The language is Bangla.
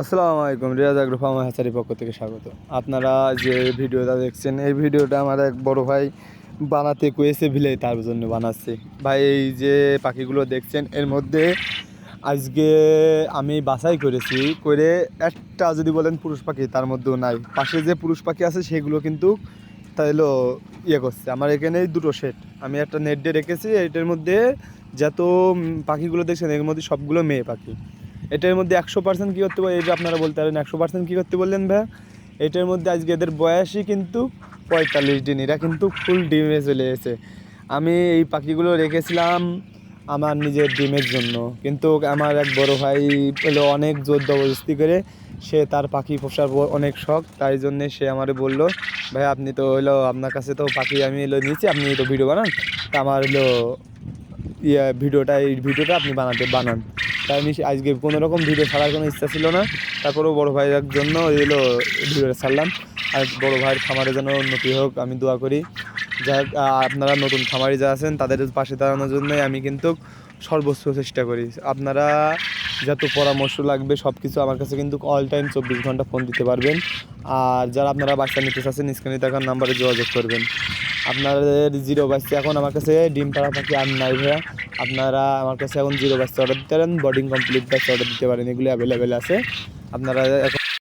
আসসালামু আলাইকুম, রিয়াজ আগ্রো ফার্ম হ্যাচারির পক্ষ থেকে স্বাগত। আপনারা যে ভিডিওটা দেখছেন, এই ভিডিওটা আমার এক বড় ভাই বানাতে কয়েছে ভিলে, তার জন্য বানাচ্ছি। ভাই, এই যে পাখিগুলো দেখছেন, এর মধ্যে আজকে আমি বাছাই করেছি, করে একটা যদি বলেন পুরুষ পাখি তার মধ্যেও নাই। পাশে যে পুরুষ পাখি আছে সেগুলো কিন্তু তাই হলো করছে। আমার এখানে দুটো সেট আমি একটা নেট দিয়ে রেখেছি। এটার মধ্যে যত পাখিগুলো দেখছেন এর মধ্যে সবগুলো মেয়ে পাখি। এটার মধ্যে 100% কী করতে বলে, এই যে আপনারা বলতে পারেন 100% কী করতে বললেন ভাই। এটার মধ্যে আজকে এদের বয়সই কিন্তু 45 দিন, এরা কিন্তু ফুল ডিমে চলে এসেছে। আমি এই পাখিগুলো রেখেছিলাম আমার নিজের ডিমের জন্য, কিন্তু আমার এক বড় ভাই হলো অনেক জোর জবরদস্তি করে, সে তার পাখি পোষার অনেক শখ, তাই জন্যে সে আমারে বললো, ভাই আপনি তো হলো আপনার কাছে তো পাখি আমি হলো নিয়েছি, আপনি তো ভিডিও বানান, তা আমার হলো এই ভিডিওটা আপনি বানান। তাই আমি আজকে কোনো রকম ভিডিও ছাড়ার কোনো ইচ্ছা ছিল না, তারপরেও বড়ো ভাইয়ের জন্য এলো ভিডিওটা ছাড়লাম। আর বড়ো ভাইয়ের খামারে যেন উন্নতি হোক আমি দোয়া করি। যাক, আপনারা নতুন খামারি যা আছেন তাদের পাশে দাঁড়ানোর জন্যই আমি কিন্তু সর্বোচ্চ চেষ্টা করি। আপনারা যত পরামর্শ লাগবে সব কিছু আমার কাছে কিন্তু অল টাইম 24 ঘন্টা ফোন দিতে পারবেন। আর যারা আপনারা বাচ্চা নিতে চাচ্ছেন স্ক্রিনে থাকার নাম্বারে যোগাযোগ করবেন। আপনাদের জিরো বাচ্চা এখন আমার কাছে ডিম পাড়া পাখি আর নাই ভাইয়া। আপনারা আমার কাছে এখন জিরো বাচ্চা অর্ডার দিতে পারেন, বোর্ডিং কমপ্লিট বাচ্চা অর্ডার দিতে পারেন, এগুলো অ্যাভেলেবেল আছে। আপনারা এখন